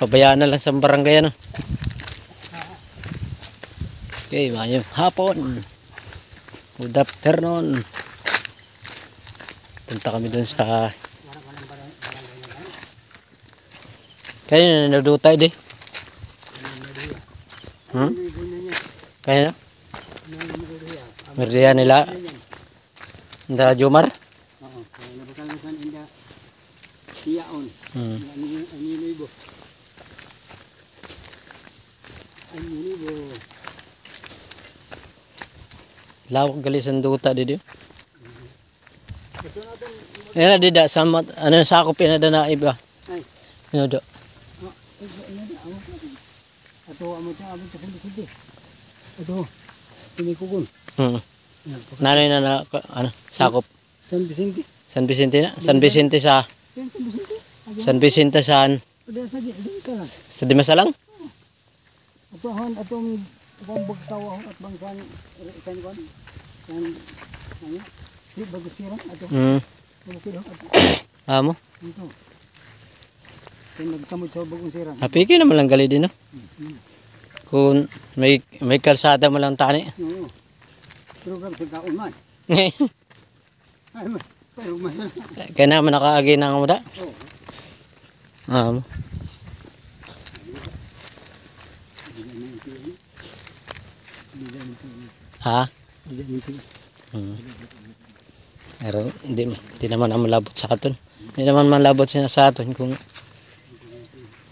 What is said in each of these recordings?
Pabayaan na lang sa barangay ano. Okay, mayong hapon. Good afternoon. Punta kami dun sa kaya na nagdutay di. Kaya na? Merdiya nila. Nda Jomar? Oo, nabakalusan inda tiyaon. Ani libo. Lawak gali sa duta di. Yan di da samat ano sakop ina na iba. Ay. Ano do? Ato amo ta amo ta sindi. Ato pinikugon. Nanay na ano sakop. San Vicente. San Vicente na? San Vicente sa San Vicente. San Vicente saan? Ada sa di ka lang. Sa Dimasalang? Ato han atong pambagtaw at bangsan kan kan. Kan ano? Si bagusira ato. Bukid ato. Amo. Ito. Kung nagkamot sa bagong sirang. Apiki naman lang gali din no. Kung may kalsada mo lang tani. Oo. Pero kung sa kaon man. Ay, pero man. Kaya naman nakaagi na mo da. Oo. Amo. Ha? Pero hindi naman malabot sa aton. Hindi naman malabot siya sa aton kung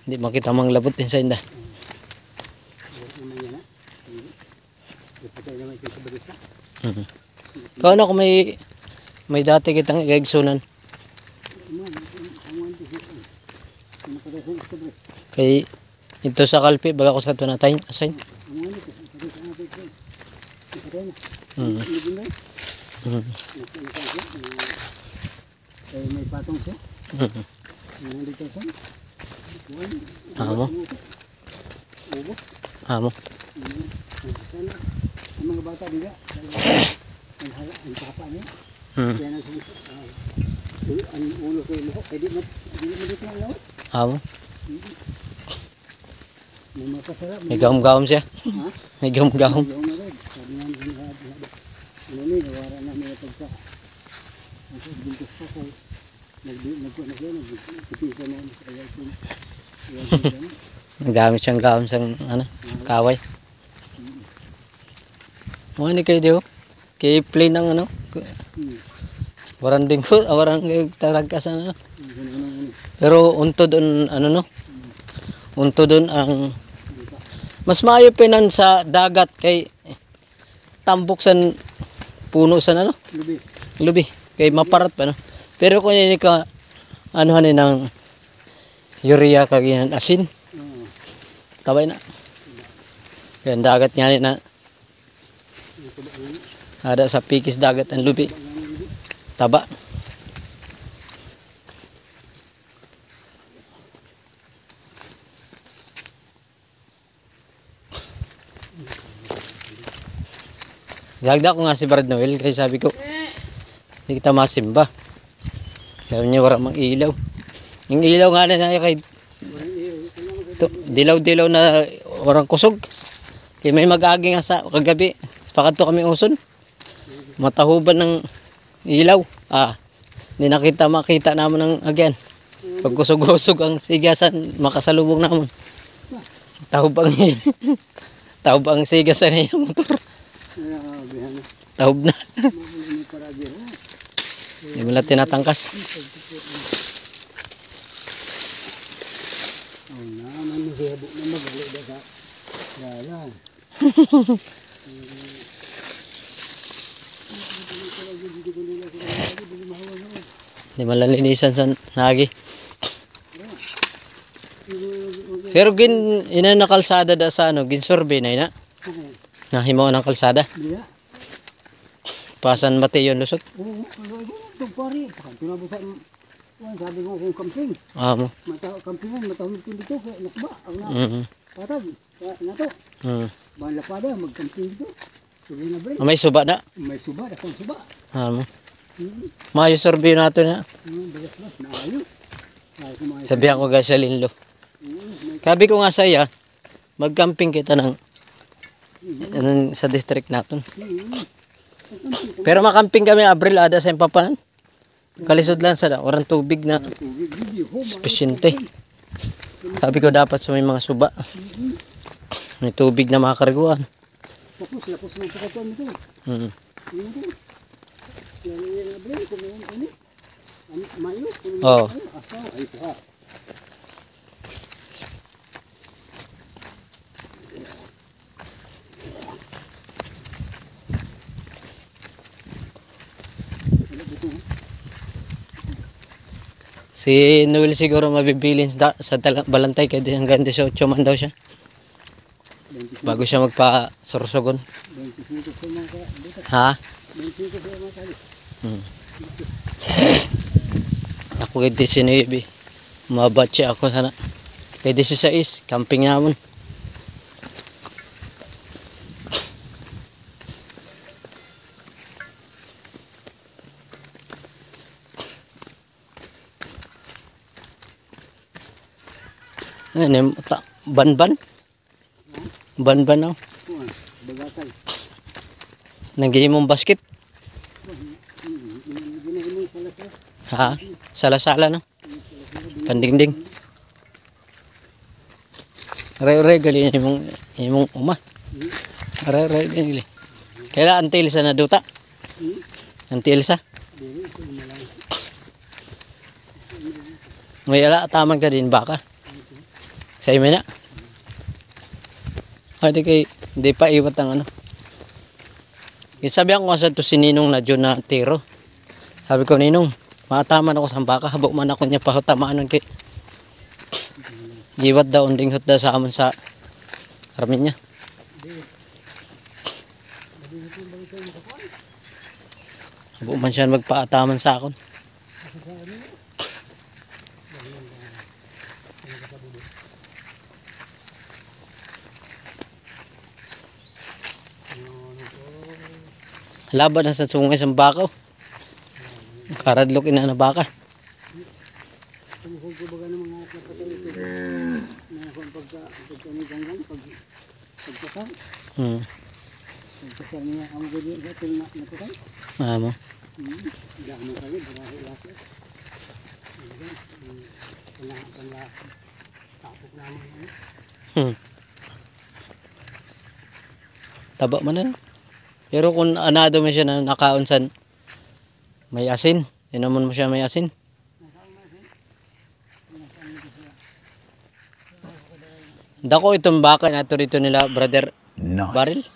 hindi makita mang labot din sa inda. Kung ano kung may dati kitang igagsunan. Kay ito sa kalpi baga ko sa ito na tayo assign. May patong siya. Nandito siya. Amo. Amo. Sana ang mga bata nila ang papa niya. Kaya na ang ulo ko yung pwede mo dito ang lawas. Amo. May mapasarap. May gahom-gahom siya. May gahom-gahom. Sabi nga ano ni nawara na may pagka. Ako bintos pa ko. Nagpipisa na kaya ito. Nagamit siyang gahom sa ano, kaway. Mga ni kayo diyo. Kay plain ang ano. Warang ding po, warang taragkas ano. Pero unto doon ano no. Unto doon ang mas maayo pinan sa dagat kay tambok san puno san ano. Lubi. Kay maparat pa no. Pero kung hindi ka ano hanin ng urea kaginan asin. Tabay na. Kaya dagat niya na ada sa pikis dagat ang lubi. Taba. Gagda ko nga si Brad Noel kasi sabi ko hindi kita masimba. Sabi niya wala mang ilaw. Yung ilaw nga na kay dilaw-dilaw na warang kusog. Kaya may mag-agi nga sa kagabi. Pakadto kami uson. Matahuban ng ilaw. Hindi makita naman ng agyan. Pag kusog-kusog ang sigasan, makasalubong naman. Tahub ang sigasan na yung motor. Tahub na. Hindi mo lang tinatangkas. Hindi malalinisan sa nagi. Pero ina na kalsada da sa ano, ginsurvey na ina. Nahimaw ng kalsada. Pasan Mateo Lusot. Oo, pari. Sabi ko kung camping. Amo. Campingan, matahimik ko dito. Nakba, ang patag. Nato. Malapada, mag-camping dito. May suba na. May suba, akong suba. Amo. Mayo survey nato na. Bagas-bas, naayo. Sabihan ko gasolin lo. Sabi ko nga sa iya, mag-camping kita ng sa district natin. Pero makamping kami Abril ada sa Impapanan. Kalisod lang sa orang tubig na sufficiente. Sabi ko dapat sa may mga suba. May tubig na makakariguan. Lapos ng pakatuan nito. Mayo? Oo. Ay, ito ha. Si Noel siguro mabibilin sa Balantay kaya hanggang 18 man daw siya. Bago siya magpa-sorsogon. 25 sa mga butas. Ha? 25 sa mga kali. Ako kay 19. Mabatsi ako sana. Kay 16, camping naman. Ano, ban-ban? Ban-ban ako. Bagatay. Nagihimong basket. Ginahimong salasal. Ha? Sala-sala no? Pandingding. Ray-ray gali imong uma. Ray-ray gali. Kaya antil sa naduta. Antil sa. May ala taman ka din baka. Sa ime na. Hindi kay hindi pa iwat ang ano. Sabi ko sa to si Ninong na John na tiro. Sabi ko Ninong, maataman ako sa baka, habok man ako niya pahutamaan nun kay. Iwat daw unding hot da sa amon sa armin niya. Habok man siya magpaataman sa akon. Laban na sa sungay sa baka. Karadlok ina na baka. Kung baga ng mga kapatid ito. Na kung pagkanigang pagkasal. Pagkasal niya ang gudi sa til na nakatay. Amo. Damo kali barahi laki. Pala tapok naman. Taba man na. Pero kung anado mo siya na nakaunsan may asin, inaman mo siya may asin. Dako itong baka na rito nila brother Baril.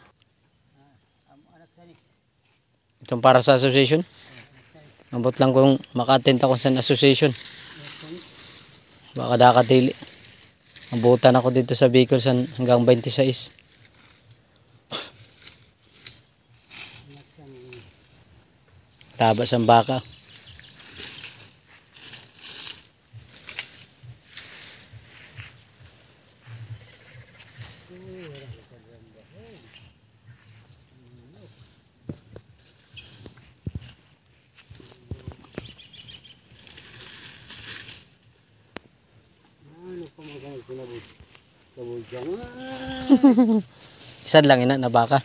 Itong para sa association. Ambot lang kung maka-attend ako sa association. Baka dakatili. Abutan ako dito sa Bicol hanggang 26. Taba sa baka. Ano pa magaling sinabot? Sa buljang. Isa lang ina na baka.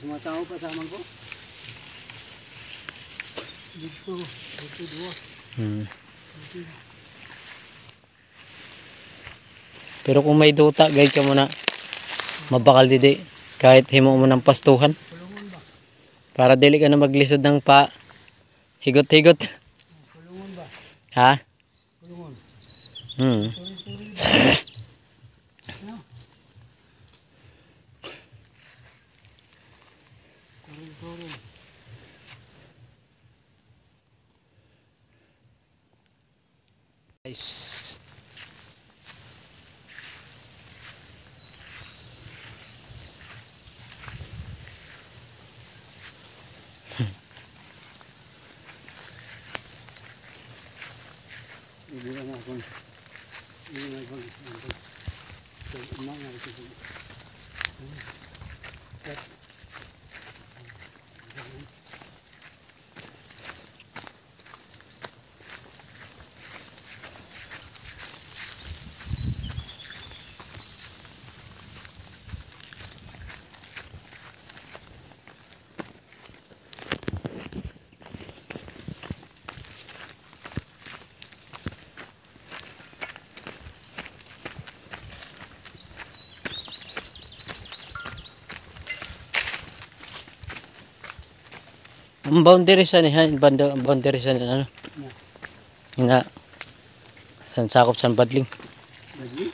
Mga tao pa sa ko. Dito dua. Pero kung may duta, guide ka muna. Mabakal didi. Kahit himo mo ng pastuhan. Para dili ka na maglisod ng pa. Higot-higot. Kulungon ba? Ha? Kulungon. Nice. Hindi na ako. Hindi na ako. So, mga ito. Ang boundary sa niya, boundary sa niya, ano? Nga, san sakop san badling. Badling?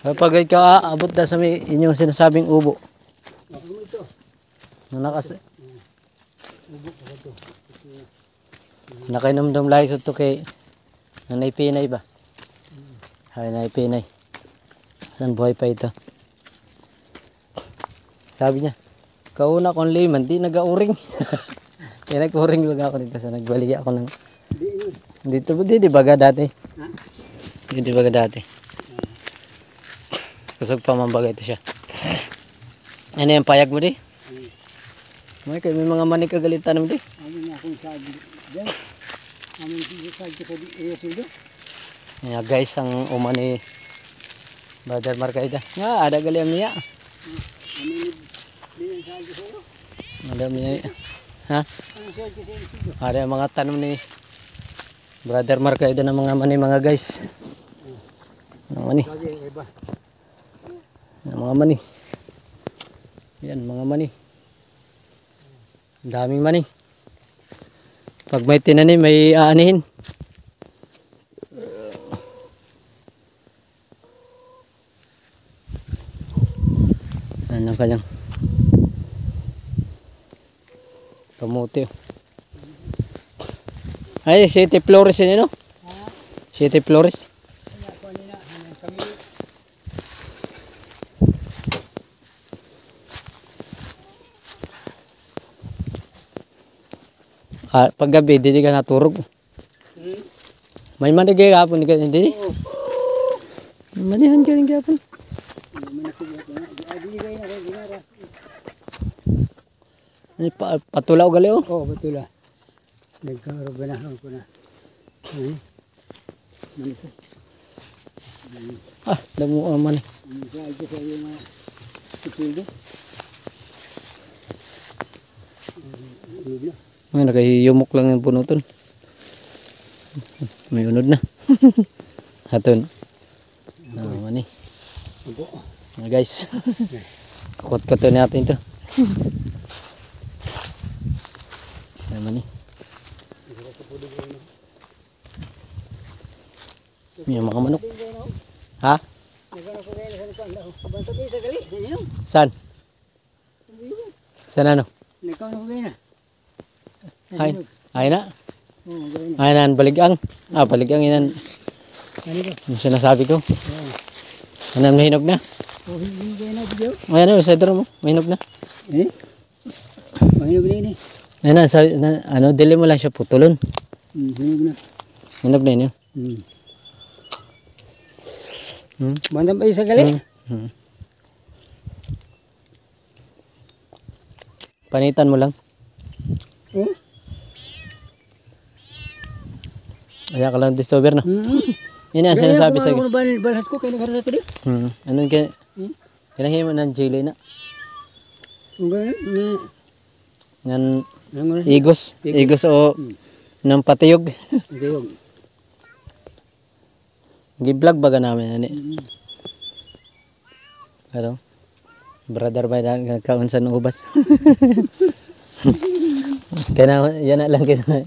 Kapag ka aabot na sa may inyong sinasabing ubo. Ako mo ito. Ubo pa ito. Nakainomdom lagi sa ito kay Nanay Pinay ba? Hay, Nanay Pinay. Saan buhay pa ito? Sabi niya, kauna kong liman, di nag-auring. Kaya nag-auring lang ako dito sa nagbalik ako ng... Dito ba? Di baga dati. Ha? Di baga dati. Kusog pa mambaga ito siya. Ano yung payag mo di? May mga manik kagalitan mo di? Amin na akong sabi dyan. Amin sabi ko sa ESL. Yeah, guys, ang uma ni Brother Marcaida. Nga, ada gali niya. Amin din sabi ko sa'yo. Ada niya. Ha? Ano sabi ko sa'yo? Ada yung mga tanong ni Brother Marcaida ng mga mani mga guys. Mga mani. Lagi, iba. Mga mani. Yan, mga mani. Daming mani. Pag may tinanim, may aanihin. Ano kanyang kamuti. Ay, City Flores yun, no? City Flores. Paggabi, hindi ka naturog. May manigay hapon, hindi. Manihan ka rin hapon. Patulaw gali oh. Oo, patula. Nagkarabanahan ko na. Manito. Damo man. Sabi ko sa iyo mga sipildo. May nakahiyumok lang yung punuton. May unod na. Haton. Mani. Guys. Kakot-kato natin ito. Mani. May mga manok. Ha? Saan? Saan ano? Ay na. Ay na, baligang. Baligang yan. Yung sinasabi ko. Ano, mahinog na? Ayan na, sa drum mo. Mahinog na. Mahinog na yun eh. Ayan na, ano, dili mo lang siya putulon. Mahinog na. Mahinog na yun. Bandang pa yung sa gali? Panitan mo lang. Kaya ka lang disturber na. Yan ang sinasabi sa... Kaya ako balhas ko, kaya nagharap ko din. Anong kaya... Kailangan mo ng jelly na. Yan... Igos. Igos o... ng patiyog. Patiyog. Gi-vlog baga namin. Pero... Brother ba yan? Kaunsan ng ubas. Kaya na... Yan na lang kita.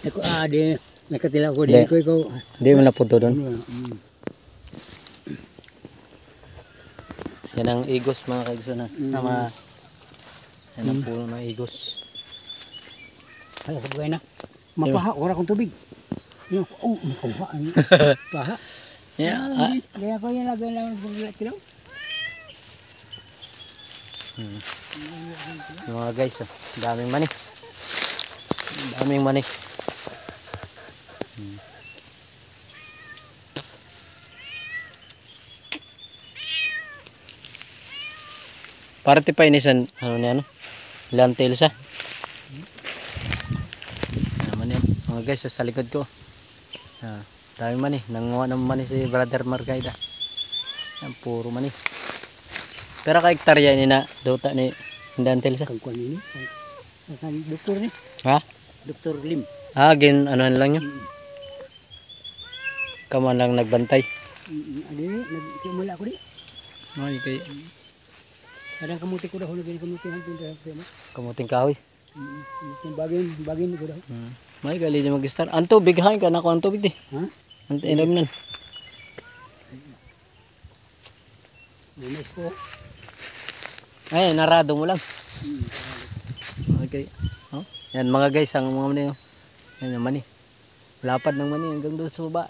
Ako, di, nakatila ko, di ko ikaw. Di mo napunto doon. Yan ang igos mga kaigso na. Yan ang puno ng igos. Kaya sa bugay na. Mapaha, wala kong tubig. Mapaha. Paha. Kaya ko yan lagay lang ng kilaw. Mga guys, daming mani. Daming mani. Parte pa inisan ano niya no? Lentils ah. Naman yan. Mga guys, sa likod ko. Dami mani, nanguha ng mani si Brother Marcaida. Yan puro mani. Pero ka hektarya ni na dota ni lentils ah. Kangkuan ini. Doktor ni. Ha? Dr. Lim. Gin ano lang yun. Kaman lang nagbantay. Adi, nagsimula ako di. Ay, kay Kadang kamuti ko daw, naging kamuti ang pinta. kamuting kahoy. Yung bagin ko daw. May gali di mag-start. Ang tubig, hain ka na ko ang tubig di. Ha? Ang inom nun. Nice ko. Ay, narado mo lang. Okay. Oh, yan mga guys, ang mga mani. Oh. Yan yung mani. Lapad ng mani hanggang doon sa baba.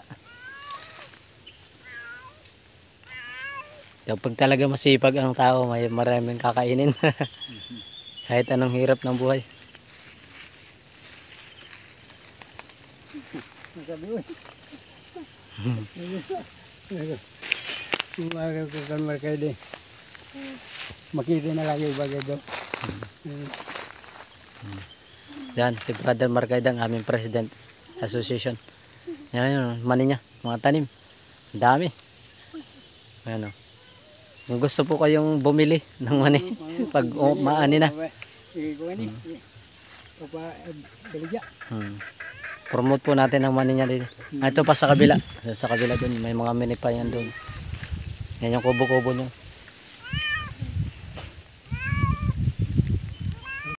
Kapag talaga masipag ang tao, may maraming kakainin. Kahit anong hirap ng buhay. Sabi ko. Umaga ko kan markay din. Makita na lagi bagay daw. Yan, si Brother Marcaida ang aming President Association. Yan yun, mani niya, mga tanim. Ang dami. Ayan o. Kung gusto po kayong bumili ng mani, pag maani na. Promote po natin ang mani niya dito. Ito pa sa kabila. Sa kabila dun, may mga mani pa yan dun. Yan yung kubo-kubo niya.